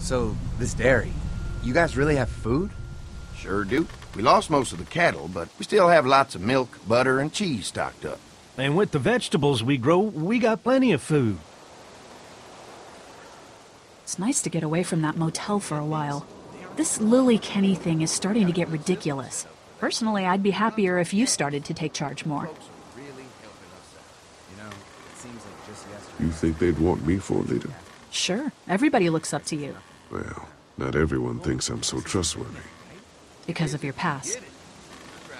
So, this dairy, you guys really have food? Sure do. We lost most of the cattle, but we still have lots of milk, butter, and cheese stocked up. And with the vegetables we grow, we got plenty of food. It's nice to get away from that motel for a while. This Lily Kenny thing is starting to get ridiculous. Personally, I'd be happier if you started to take charge more. You think they'd want me for a leader? Sure, everybody looks up to you. Well, not everyone thinks I'm so trustworthy. Because of your past.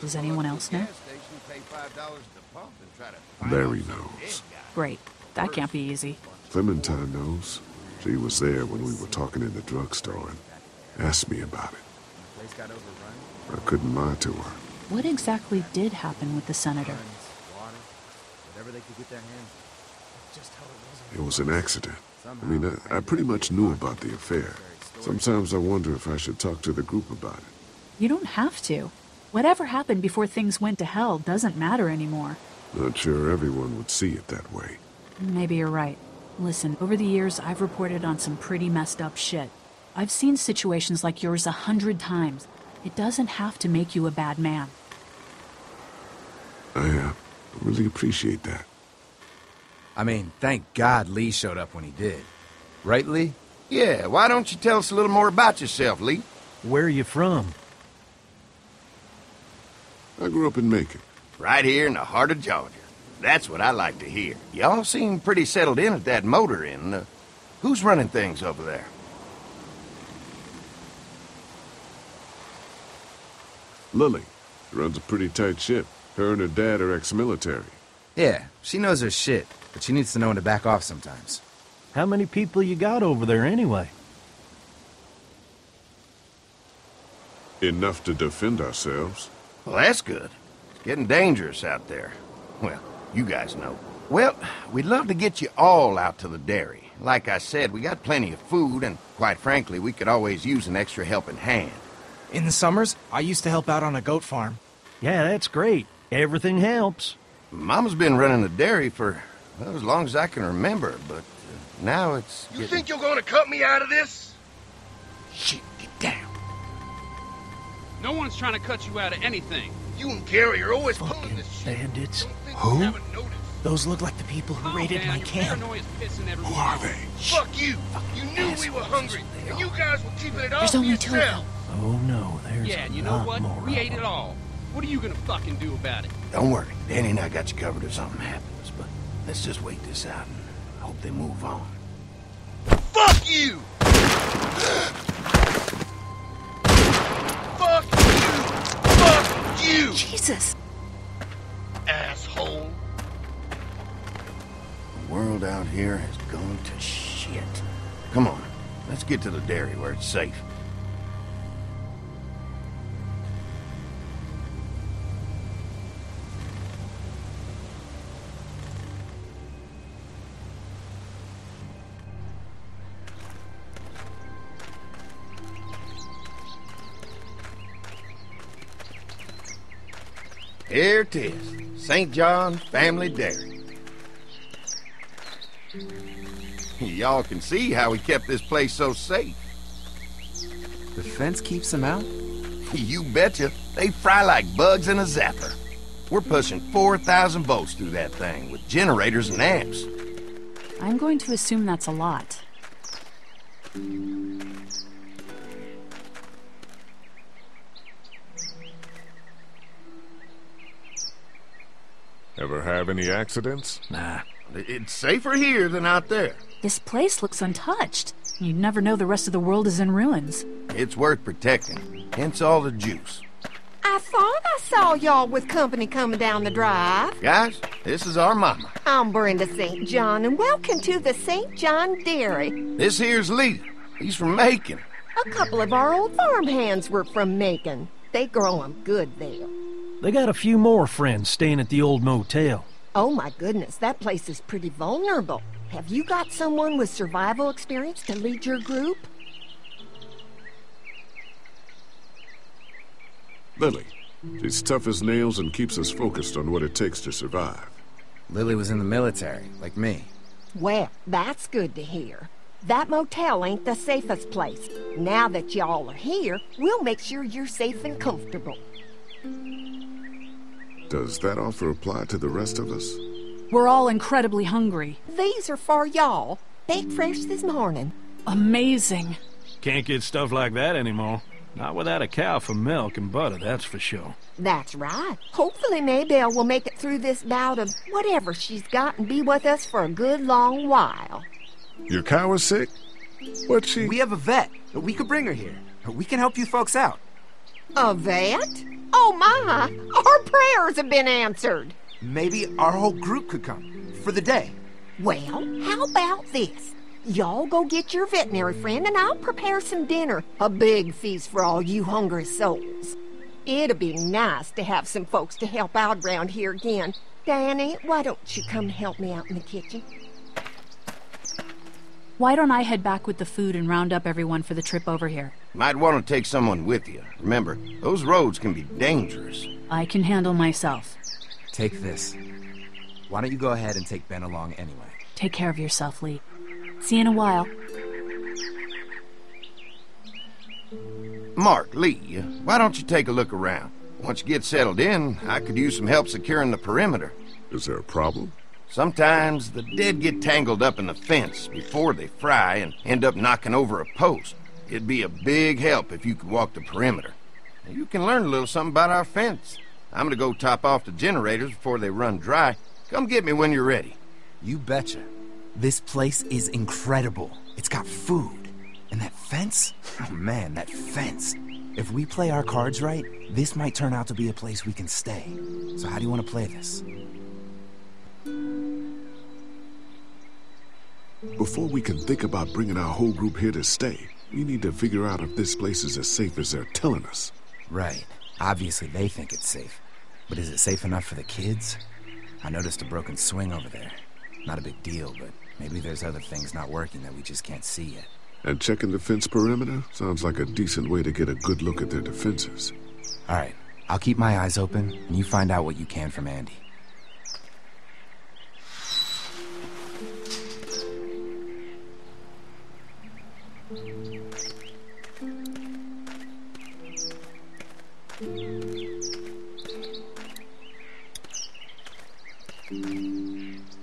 Does anyone else know? Larry knows. Great. That can't be easy. Clementine knows. She was there when we were talking in the drugstore and asked me about it. I couldn't lie to her. What exactly did happen with the senator? It was an accident. I mean, I pretty much knew about the affair. Sometimes I wonder if I should talk to the group about it. You don't have to. Whatever happened before things went to hell doesn't matter anymore. Not sure everyone would see it that way. Maybe you're right. Listen, over the years, I've reported on some pretty messed up shit. I've seen situations like yours 100 times. It doesn't have to make you a bad man. I really appreciate that. I mean, thank God Lee showed up when he did. Right, Lee? Yeah, why don't you tell us a little more about yourself, Lee? Where are you from? I grew up in Macon. Right here in the heart of Georgia. That's what I like to hear. Y'all seem pretty settled in at that motor inn. Who's running things over there? Lily. She runs a pretty tight ship. Her and her dad are ex-military. Yeah, she knows her shit, but she needs to know when to back off sometimes. How many people you got over there anyway? Enough to defend ourselves. Well, that's good. It's getting dangerous out there. Well, you guys know. Well, we'd love to get you all out to the dairy. Like I said, we got plenty of food, and quite frankly, we could always use an extra helping hand. In the summers, I used to help out on a goat farm. Yeah, that's great. Everything helps. Mama's been running the dairy for, well, as long as I can remember, but now it's You think you're gonna cut me out of this? Shit, get down. No one's trying to cut you out of anything. You and Gary are always pulling Fucking this shit. bandits. Don't think Who? you haven't noticed. Those look like the people who raided man, my your camp. paranoia's pissing everyone Who are off. they? Fuck you! You knew we were hungry, and you guys were keeping it all There's for only 2 of yourself. them. Oh no, there's Yeah, a and you know lot what? more We of ate it them. all. What are you gonna fucking do about it? Don't worry, Danny and I got you covered if something happens, but let's just wait this out and hope they move on. Fuck you! Fuck you! Fuck you! Jesus! Asshole! The world out here has gone to shit. Come on, let's get to the dairy where it's safe. Here it is, St. John's Family Dairy. Y'all can see how we kept this place so safe. The fence keeps them out? You betcha. They fry like bugs in a zapper. We're pushing 4,000 volts through that thing with generators and amps. I'm going to assume that's a lot. Ever have any accidents? Nah. It's safer here than out there. This place looks untouched. You'd never know the rest of the world is in ruins. It's worth protecting, hence all the juice. I thought I saw y'all with company coming down the drive. Guys, this is our mama. I'm Brenda St. John, and welcome to the St. John Dairy. This here's Lee. He's from Macon. A couple of our old farm hands were from Macon. They grow 'em good there. They got a few more friends staying at the old motel. Oh my goodness, that place is pretty vulnerable. Have you got someone with survival experience to lead your group? Lily. She's tough as nails and keeps us focused on what it takes to survive. Lily was in the military, like me. Well, that's good to hear. That motel ain't the safest place. Now that y'all are here, we'll make sure you're safe and comfortable. Does that offer apply to the rest of us? We're all incredibly hungry. These are for y'all. Baked fresh this morning. Amazing. Can't get stuff like that anymore. Not without a cow for milk and butter, that's for sure. That's right. Hopefully Maybelle will make it through this bout of whatever she's got and be with us for a good long while. Your cow is sick? What's she... We have a vet. We could bring her here. We can help you folks out. A vet? Oh my! Our prayers have been answered. Maybe our whole group could come. For the day. Well, how about this? Y'all go get your veterinary friend and I'll prepare some dinner. A big feast for all you hungry souls. It'd be nice to have some folks to help out around here again. Danny, why don't you come help me out in the kitchen? Why don't I head back with the food and round up everyone for the trip over here? Might want to take someone with you. Remember, those roads can be dangerous. I can handle myself. Take this. Why don't you go ahead and take Ben along anyway? Take care of yourself, Lee. See you in a while. Mark, Lee, why don't you take a look around? Once you get settled in, I could use some help securing the perimeter. Is there a problem? Sometimes the dead get tangled up in the fence before they fry and end up knocking over a post. It'd be a big help if you could walk the perimeter. You can learn a little something about our fence. I'm gonna go top off the generators before they run dry. Come get me when you're ready. You betcha. This place is incredible. It's got food. And that fence? Oh man, that fence. If we play our cards right, this might turn out to be a place we can stay. So how do you want to play this? Before we can think about bringing our whole group here to stay, we need to figure out if this place is as safe as they're telling us. Right. Obviously they think it's safe. But is it safe enough for the kids? I noticed a broken swing over there. Not a big deal, but maybe there's other things not working that we just can't see yet. And checking the fence perimeter sounds like a decent way to get a good look at their defenses. All right. I'll keep my eyes open, and you find out what you can from Andy.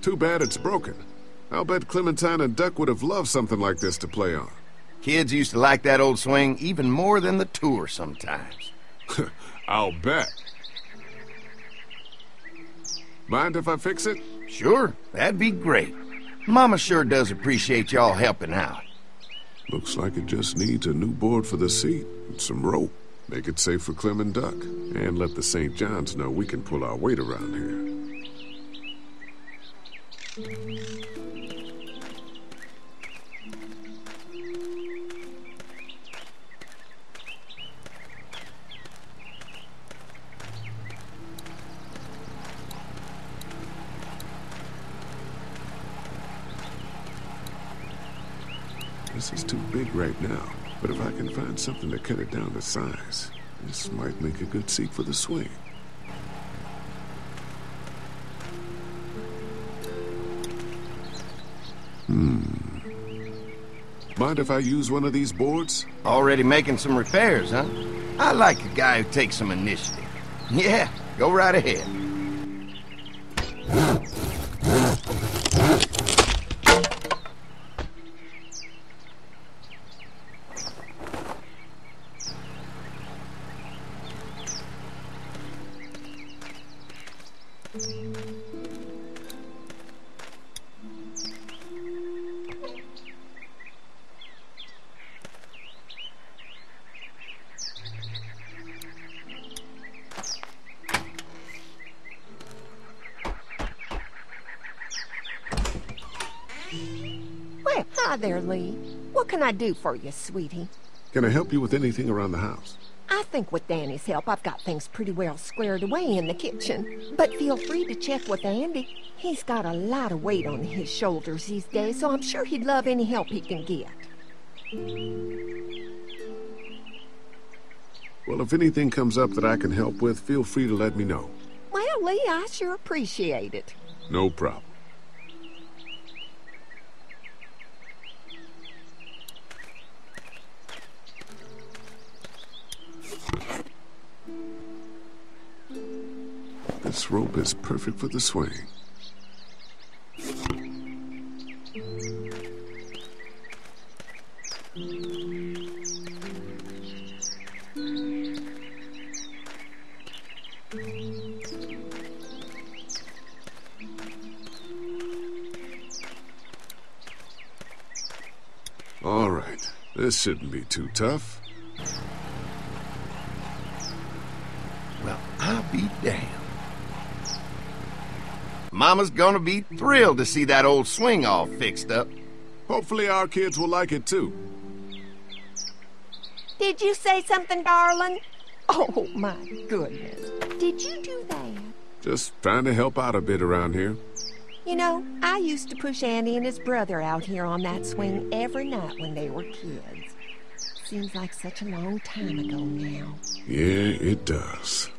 Too bad it's broken. I'll bet Clementine and Duck would have loved something like this to play on. Kids used to like that old swing even more than the tour sometimes. I'll bet. Mind if I fix it? Sure, that'd be great. Mama sure does appreciate y'all helping out. Looks like it just needs a new board for the seat and some rope. Make it safe for Clem and Duck, and let the St. John's know we can pull our weight around here. This is too big right now, but if I can find something to cut it down to size, this might make a good seat for the swing. Mind if I use one of these boards? Already making some repairs, huh? I like a guy who takes some initiative. Yeah, go right ahead. Well, hi there, Lee. What can I do for you, sweetie? Can I help you with anything around the house? I think with Danny's help, I've got things pretty well squared away in the kitchen. But feel free to check with Andy. He's got a lot of weight on his shoulders these days, so I'm sure he'd love any help he can get. Well, if anything comes up that I can help with, feel free to let me know. Well, Lee, I sure appreciate it. No problem. This rope is perfect for the swing. All right, this shouldn't be too tough. Well, I'll be damned. Mama's gonna be thrilled to see that old swing all fixed up. Hopefully our kids will like it too. Did you say something, darling? Oh, my goodness. Did you do that? Just trying to help out a bit around here. You know, I used to push Andy and his brother out here on that swing every night when they were kids. Seems like such a long time ago now. Yeah, it does.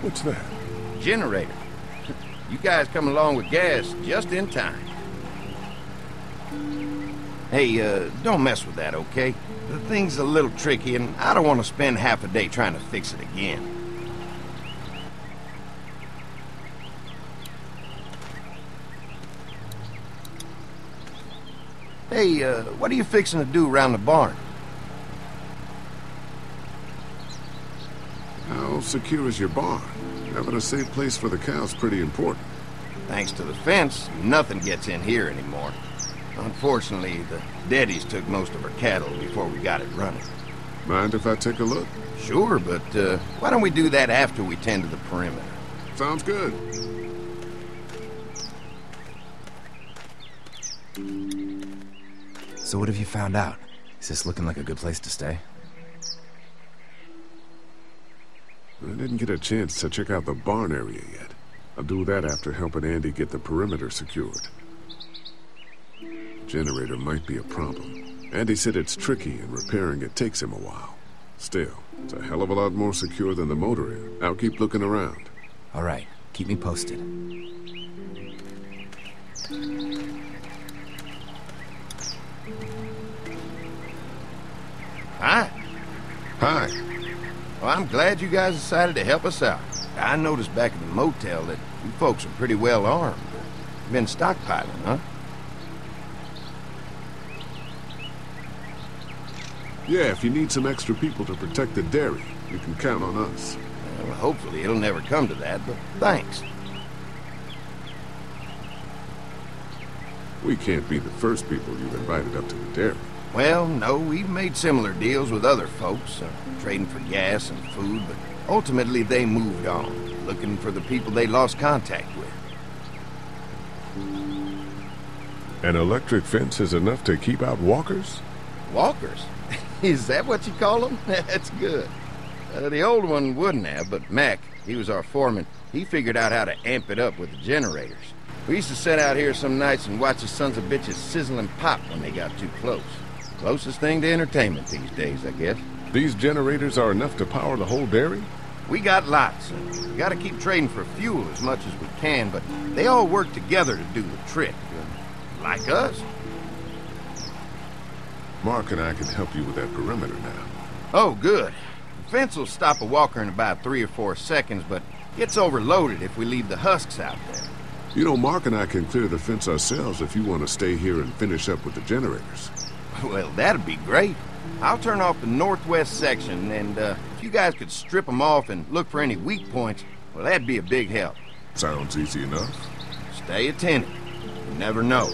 What's that? Generator. You guys come along with gas just in time. Hey, don't mess with that, okay? The thing's a little tricky, and I don't want to spend half a day trying to fix it again. Hey, what are you fixing to do around the barn? How secure is your barn? Having a safe place for the cows pretty important. Thanks to the fence, nothing gets in here anymore. Unfortunately, the Daddies took most of our cattle before we got it running. Mind if I take a look? Sure, but why don't we do that after we tend to the perimeter? Sounds good. So what have you found out? Is this looking like a good place to stay? I didn't get a chance to check out the barn area yet. I'll do that after helping Andy get the perimeter secured. Generator might be a problem. Andy said it's tricky and repairing it takes him a while. Still, it's a hell of a lot more secure than the motor inn. I'll keep looking around. All right, keep me posted. Hi. Hi. Well, I'm glad you guys decided to help us out. I noticed back at the motel that you folks are pretty well armed. Been stockpiling, huh? Yeah, if you need some extra people to protect the dairy, you can count on us. Well, hopefully it'll never come to that, but thanks. We can't be the first people you've invited up to the dairy. Well, no, we've made similar deals with other folks, trading for gas and food, but ultimately they moved on, looking for the people they lost contact with. An electric fence is enough to keep out walkers? Walkers? Is that what you call them? That's good. The old one wouldn't have, but Mac, he was our foreman, he figured out how to amp it up with the generators. We used to sit out here some nights and watch the sons of bitches sizzle and pop when they got too close. Closest thing to entertainment these days, I guess. These generators are enough to power the whole dairy? We got lots, and we gotta keep trading for fuel as much as we can, but they all work together to do the trick. Like us. Mark and I can help you with that perimeter now. Oh, good. The fence will stop a walker in about 3 or 4 seconds, but gets overloaded if we leave the husks out there. You know, Mark and I can clear the fence ourselves if you want to stay here and finish up with the generators. Well, that'd be great. I'll turn off the northwest section, and if you guys could strip them off and look for any weak points, well, that'd be a big help. Sounds easy enough. Stay attentive. You never know.